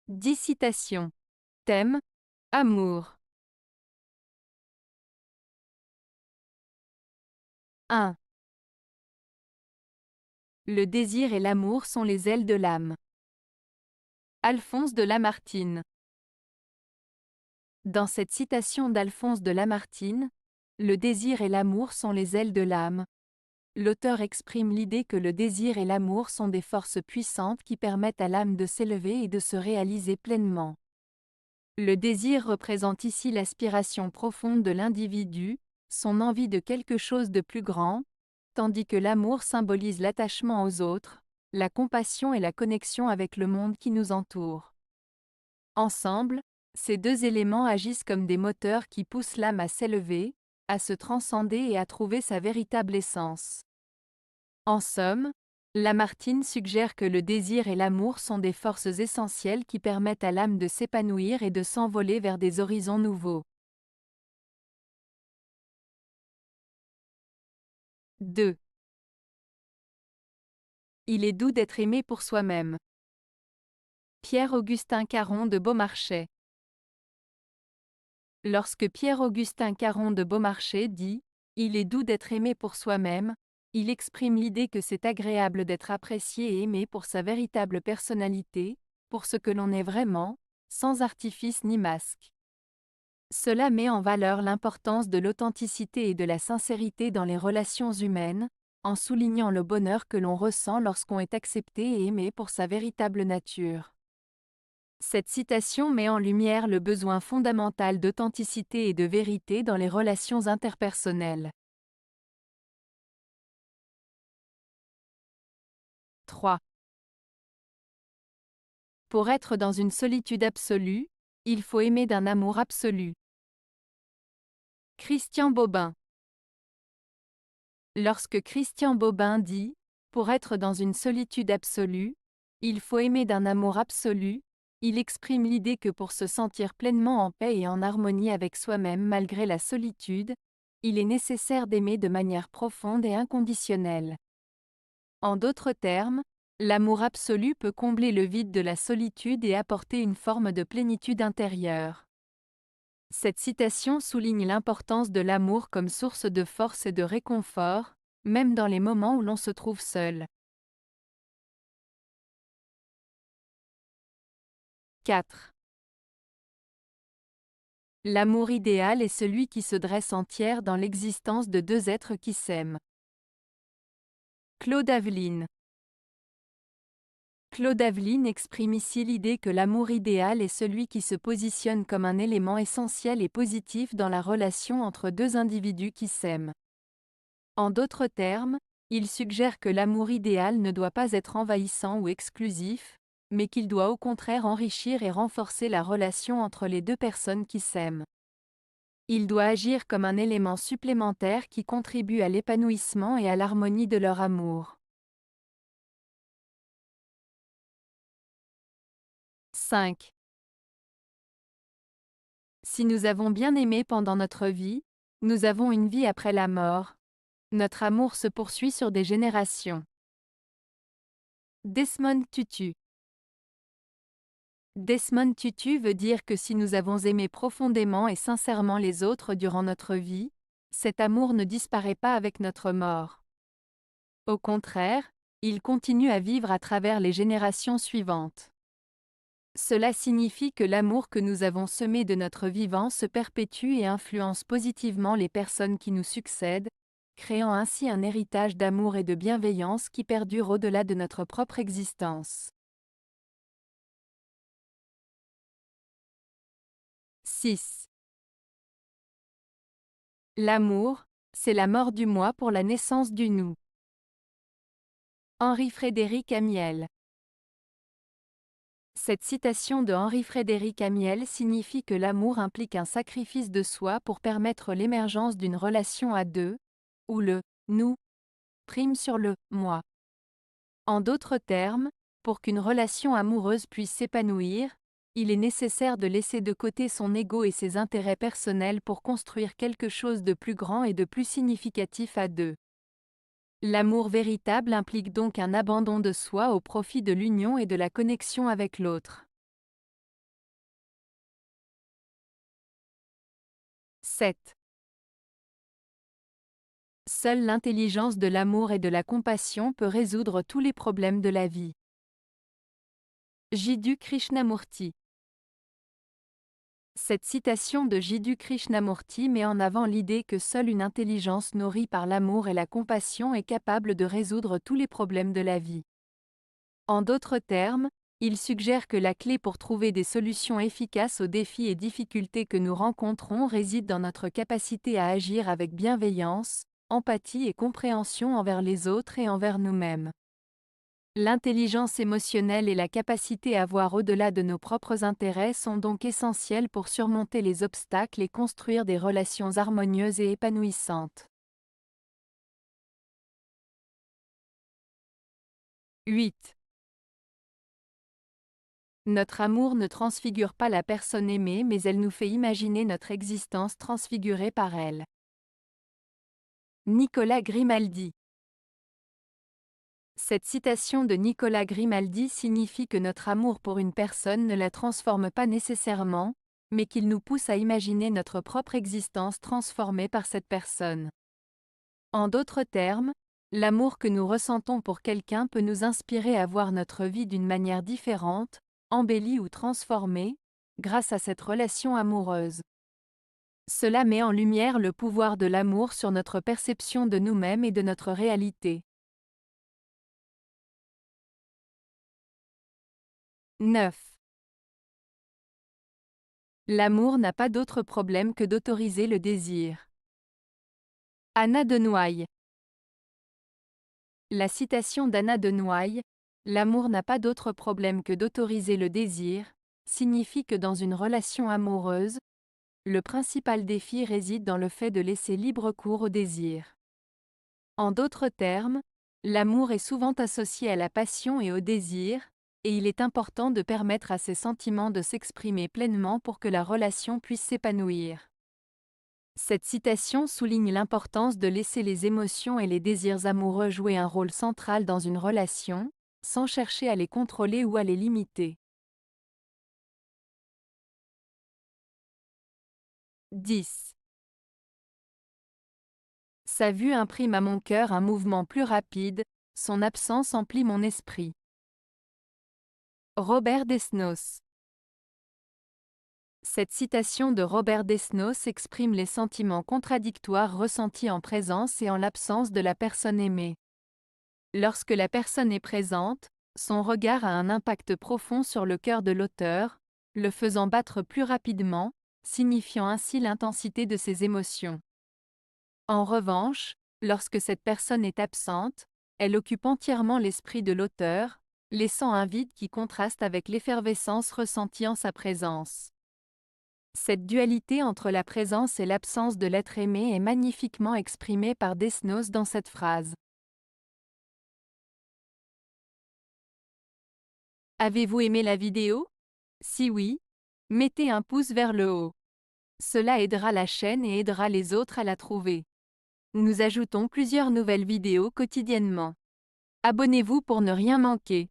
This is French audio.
10 citations. Thème: Amour. 1. Le désir et l'amour sont les ailes de l'âme. Alphonse de Lamartine. Dans cette citation d'Alphonse de Lamartine, le désir et l'amour sont les ailes de l'âme. L'auteur exprime l'idée que le désir et l'amour sont des forces puissantes qui permettent à l'âme de s'élever et de se réaliser pleinement. Le désir représente ici l'aspiration profonde de l'individu, son envie de quelque chose de plus grand, tandis que l'amour symbolise l'attachement aux autres, la compassion et la connexion avec le monde qui nous entoure. Ensemble, ces deux éléments agissent comme des moteurs qui poussent l'âme à s'élever, à se transcender et à trouver sa véritable essence. En somme, Lamartine suggère que le désir et l'amour sont des forces essentielles qui permettent à l'âme de s'épanouir et de s'envoler vers des horizons nouveaux. 2. Il est doux d'être aimé pour soi-même. Pierre-Augustin Caron de Beaumarchais. Lorsque Pierre-Augustin Caron de Beaumarchais dit « Il est doux d'être aimé pour soi-même », il exprime l'idée que c'est agréable d'être apprécié et aimé pour sa véritable personnalité, pour ce que l'on est vraiment, sans artifice ni masque. Cela met en valeur l'importance de l'authenticité et de la sincérité dans les relations humaines, en soulignant le bonheur que l'on ressent lorsqu'on est accepté et aimé pour sa véritable nature. Cette citation met en lumière le besoin fondamental d'authenticité et de vérité dans les relations interpersonnelles. 3. Pour être dans une solitude absolue, il faut aimer d'un amour absolu. Christian Bobin. Lorsque Christian Bobin dit « Pour être dans une solitude absolue, il faut aimer d'un amour absolu », il exprime l'idée que pour se sentir pleinement en paix et en harmonie avec soi-même malgré la solitude, il est nécessaire d'aimer de manière profonde et inconditionnelle. En d'autres termes, l'amour absolu peut combler le vide de la solitude et apporter une forme de plénitude intérieure. Cette citation souligne l'importance de l'amour comme source de force et de réconfort, même dans les moments où l'on se trouve seul. 4. L'amour idéal est celui qui se dresse entière dans l'existence de deux êtres qui s'aiment. Claude Aveline. Claude Aveline exprime ici l'idée que l'amour idéal est celui qui se positionne comme un élément essentiel et positif dans la relation entre deux individus qui s'aiment. En d'autres termes, il suggère que l'amour idéal ne doit pas être envahissant ou exclusif, mais qu'il doit au contraire enrichir et renforcer la relation entre les deux personnes qui s'aiment. Il doit agir comme un élément supplémentaire qui contribue à l'épanouissement et à l'harmonie de leur amour. 5. Si nous avons bien aimé pendant notre vie, nous avons une vie après la mort. Notre amour se poursuit sur des générations. Desmond Tutu. Desmond Tutu veut dire que si nous avons aimé profondément et sincèrement les autres durant notre vie, cet amour ne disparaît pas avec notre mort. Au contraire, il continue à vivre à travers les générations suivantes. Cela signifie que l'amour que nous avons semé de notre vivant se perpétue et influence positivement les personnes qui nous succèdent, créant ainsi un héritage d'amour et de bienveillance qui perdure au-delà de notre propre existence. 6. L'amour, c'est la mort du moi pour la naissance du nous. Henri-Frédéric Amiel. Cette citation de Henri-Frédéric Amiel signifie que l'amour implique un sacrifice de soi pour permettre l'émergence d'une relation à deux, où le « nous » prime sur le « moi ». En d'autres termes, pour qu'une relation amoureuse puisse s'épanouir, il est nécessaire de laisser de côté son ego et ses intérêts personnels pour construire quelque chose de plus grand et de plus significatif à deux. L'amour véritable implique donc un abandon de soi au profit de l'union et de la connexion avec l'autre. 7. Seule l'intelligence de l'amour et de la compassion peut résoudre tous les problèmes de la vie. Jiddu Krishnamurti. Cette citation de Jiddu Krishnamurti met en avant l'idée que seule une intelligence nourrie par l'amour et la compassion est capable de résoudre tous les problèmes de la vie. En d'autres termes, il suggère que la clé pour trouver des solutions efficaces aux défis et difficultés que nous rencontrons réside dans notre capacité à agir avec bienveillance, empathie et compréhension envers les autres et envers nous-mêmes. L'intelligence émotionnelle et la capacité à voir au-delà de nos propres intérêts sont donc essentielles pour surmonter les obstacles et construire des relations harmonieuses et épanouissantes. 8. Notre amour ne transfigure pas la personne aimée, mais elle nous fait imaginer notre existence transfigurée par elle. Nicolas Grimaldi. Cette citation de Nicolas Grimaldi signifie que notre amour pour une personne ne la transforme pas nécessairement, mais qu'il nous pousse à imaginer notre propre existence transformée par cette personne. En d'autres termes, l'amour que nous ressentons pour quelqu'un peut nous inspirer à voir notre vie d'une manière différente, embellie ou transformée, grâce à cette relation amoureuse. Cela met en lumière le pouvoir de l'amour sur notre perception de nous-mêmes et de notre réalité. 9. L'amour n'a pas d'autre problème que d'autoriser le désir. Anna de Noailles. La citation d'Anna de Noailles, « L'amour n'a pas d'autre problème que d'autoriser le désir », signifie que dans une relation amoureuse, le principal défi réside dans le fait de laisser libre cours au désir. En d'autres termes, l'amour est souvent associé à la passion et au désir, et il est important de permettre à ces sentiments de s'exprimer pleinement pour que la relation puisse s'épanouir. Cette citation souligne l'importance de laisser les émotions et les désirs amoureux jouer un rôle central dans une relation, sans chercher à les contrôler ou à les limiter. 10. Sa vue imprime à mon cœur un mouvement plus rapide, son absence emplit mon esprit. Robert Desnos. Cette citation de Robert Desnos exprime les sentiments contradictoires ressentis en présence et en l'absence de la personne aimée. Lorsque la personne est présente, son regard a un impact profond sur le cœur de l'auteur, le faisant battre plus rapidement, signifiant ainsi l'intensité de ses émotions. En revanche, lorsque cette personne est absente, elle occupe entièrement l'esprit de l'auteur, laissant un vide qui contraste avec l'effervescence ressentie en sa présence. Cette dualité entre la présence et l'absence de l'être aimé est magnifiquement exprimée par Desnos dans cette phrase. Avez-vous aimé la vidéo? Si oui, mettez un pouce vers le haut. Cela aidera la chaîne et aidera les autres à la trouver. Nous ajoutons plusieurs nouvelles vidéos quotidiennement. Abonnez-vous pour ne rien manquer.